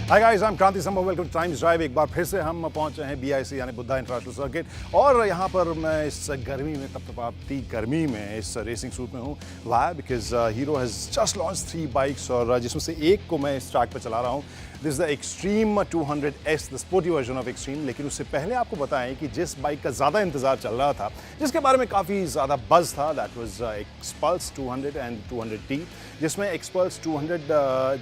Hi guys, I am क्रांति संभव, welcome two times drive. एक बार फिर से हम पहुंचे हैं BIC यानी बुद्धा इंटरनेशनल सर्किट और यहाँ पर मैं इस गर्मी में तपतपाती गर्मी में इस रेसिंग सूट में हूँ। Why? Because Hero has just launch 3 bikes और जिसमें से एक को मैं इस ट्रैक पर चला रहा हूँ। This is the extreme 200S, the sporty version of extreme. लेकिन उससे पहले आपको बताएं कि जिस बाइक का ज़्यादा इंतजार चल रहा था, जिसके बारे में काफ़ी ज़्यादा बज़ था, that was XPulse 200 and 200T, जिसमें एक्सपल्स 200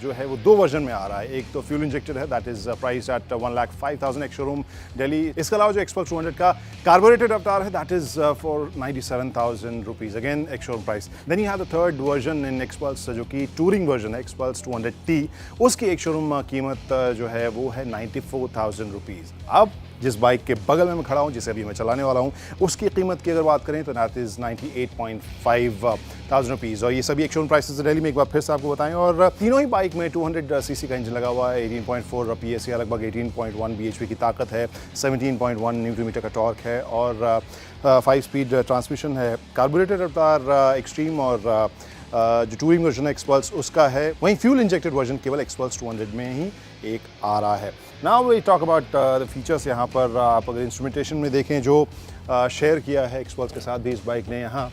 जो है वो 2 वर्जन में आ रहा है। एक तो फ्यूल इंजेक्टेड है, that is price at 1,05,000 ex showroom Delhi. इसके अलावा जो एक्सपल्स 200 का कार्बोरेटेड अवतार है, that is for 97,000 rupees, again ex showroom price. Then you have the third version in Xpulse जो कि टूरिंग वर्जन है, एक्सपल्स 200T। उसकी एक शोरूम कीमत जो है वो है 94,000 रुपीज़। अब जिस बाइक के बगल में मैं खड़ा हूँ, जिसे अभी मैं चलाने वाला हूँ, उसकी कीमत की अगर बात करें तो दैट इज़ 98,500 रुपीज़। और ये सभी एक शोरूम प्राइसेस दिल्ली में एक बार फिर से आपको बताएं। और तीनों ही बाइक में 200 सीसी का इंजन लगा हुआ है, 18.4 PS या लगभग 18.1 BHP की ताकत है, 17.1 न्यूटन मीटर का टॉर्क है और 5 स्पीड ट्रांसमिशन है। कार्बोरेटेड अवतार एक्सट्रीम और जो टूरिंग वर्जन है एक्सपल्स उसका है, वहीं फ्यूल इंजेक्टेड वर्जन केवल एक्सपल्स 200 में ही एक आ रहा है। Now we talk about the features. यहाँ पर आप अगर इंस्ट्रूमेंटेशन में देखें जो शेयर किया है एक्सपल्स के साथ भी इस बाइक ने, यहाँ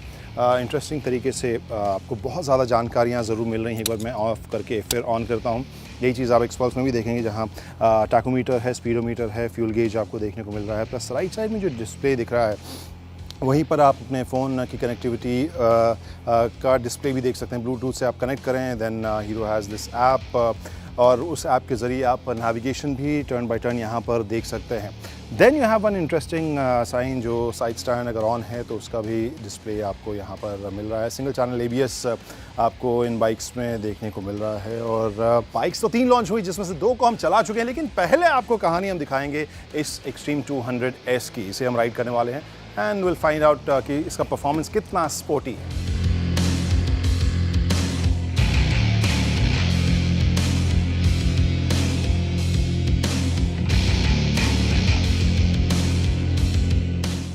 इंटरेस्टिंग तरीके से आपको बहुत ज़्यादा जानकारियाँ ज़रूर मिल रही हैं। एक बार मैं ऑफ करके फिर ऑन करता हूँ। यही चीज़ आप एक्सपल्स में भी देखेंगे, जहाँ टैकोमीटर है, स्पीडोमीटर है, फ्यूल गेज आपको देखने को मिल रहा है। प्लस राइट साइड में जो डिस्प्ले दिख रहा है, वहीं पर आप अपने फ़ोन की कनेक्टिविटी का डिस्प्ले भी देख सकते हैं। ब्लूटूथ से आप कनेक्ट करें, then Hero has this app और उस ऐप के ज़रिए आप नेविगेशन भी टर्न बाय टर्न यहाँ पर देख सकते हैं। Then you have one interesting sign, जो साइड स्टैंड अगर ऑन है तो उसका भी डिस्प्ले आपको यहाँ पर मिल रहा है। सिंगल चैनल ABS आपको इन बाइक्स में देखने को मिल रहा है। और बाइक्स तो 3 लॉन्च हुई, जिसमें से 2 को हम चला चुके हैं, लेकिन पहले आपको कहानी हम दिखाएंगे इस एक्सट्रीम 200S की। इसे हम राइड करने वाले हैं एंड विल फाइंड आउट कि इसका परफॉर्मेंस कितना स्पोर्टी है।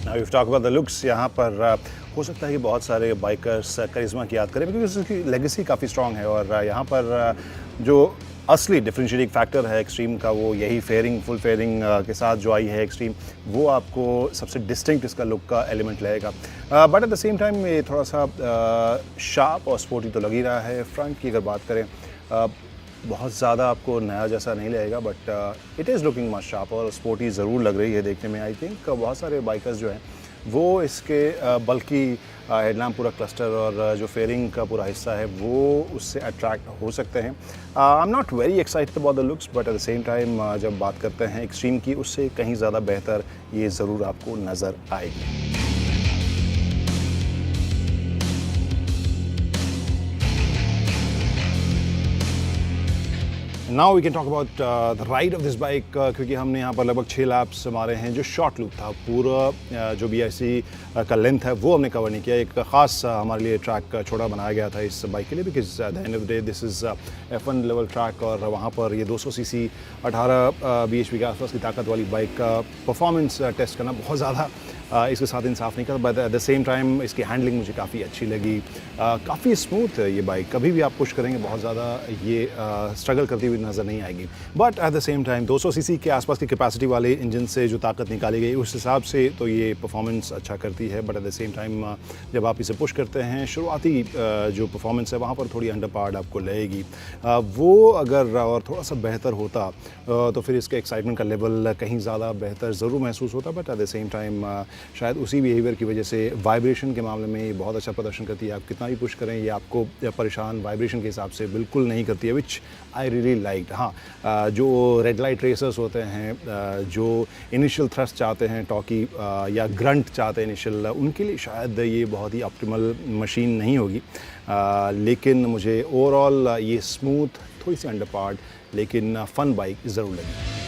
Now we've talked about the looks। यहाँ पर हो सकता है कि बहुत सारे बाइकर्स करिश्मा की याद करें, क्योंकि उसकी लेगेसी काफ़ी स्ट्रॉन्ग है। और यहाँ पर जो असली डिफरेंशिएटिंग फैक्टर है एक्सट्रीम का, वो यही फेयरिंग, फुल फेयरिंग के साथ जो आई है एक्सट्रीम, वो आपको सबसे डिस्टिंक्ट इसका लुक का एलिमेंट लगेगा। But at the same time ये थोड़ा सा शार्प और स्पोर्टी तो लग ही रहा है। फ्रंट की अगर बात करें, बहुत ज़्यादा आपको नया जैसा नहीं लगेगा, but it is looking much sharp और स्पोर्टी ज़रूर लग रही है देखने में। आई थिंक बहुत सारे बाइकर्स जो हैं वो इसके बल्कि हेडलैम्प पूरा क्लस्टर और जो फेयरिंग का पूरा हिस्सा है वो उससे अट्रैक्ट हो सकते हैं। I am not very excited about the looks, but at the same time जब बात करते हैं एक्सट्रीम की, उससे कहीं ज़्यादा बेहतर ये ज़रूर आपको नज़र आएगी। Now we can talk about the ride of this bike, क्योंकि हमने यहाँ पर लगभग 6 लैप्स मारे हैं। जो शॉर्ट लूप था, पूरा जो BIC का लेंथ है वो हमने कवर नहीं किया। एक ख़ास हमारे लिए ट्रैक छोटा बनाया गया था इस बाइक के लिए, because at the end of the day this is F1 level track और वहाँ पर ये 200 सीसी 18 BHP के आसपास की ताकत वाली बाइक का परफॉर्मेंस टेस्ट करना बहुत ज़्यादा इसके साथ इंसाफ नहीं करता। But at the same time इसकी हैंडलिंग मुझे काफ़ी अच्छी लगी। काफ़ी स्मूथ है ये बाइक, कभी भी आप पुश करेंगे बहुत ज़्यादा ये स्ट्रगल करती हुई नज़र नहीं आएगी। But at the same time 200 CC के आसपास की कैपेसिटी वाले इंजन से जो ताकत निकाली गई, उस हिसाब से तो ये परफॉर्मेंस अच्छा करती है। But at the same time जब आप इसे पुश करते हैं, शुरुआती जो परफॉर्मेंस है वहाँ पर थोड़ी अंडर पावर्ड आपको लगेगी। वो अगर और थोड़ा सा बेहतर होता तो फिर इसके एक्साइटमेंट का लेवल कहीं ज़्यादा बेहतर ज़रूर महसूस होता। But at the same time शायद उसी बिहेवियर की वजह से वाइब्रेशन के मामले में ये बहुत अच्छा प्रदर्शन करती है। आप कितना भी पुश करें, ये आपको परेशान वाइब्रेशन के हिसाब से बिल्कुल नहीं करती है, विच आई रियली लाइक्ड। हाँ, जो रेड लाइट रेसर्स होते हैं, जो इनिशियल थ्रस्ट चाहते हैं, टॉकी या ग्रंट चाहते हैं इनिशियल, उनके लिए शायद ये बहुत ही ऑप्टिमल मशीन नहीं होगी। लेकिन मुझे ओवरऑल ये स्मूथ, थोड़ी सी अंडर पार्ट, लेकिन फ़न बाइक ज़रूर लगी।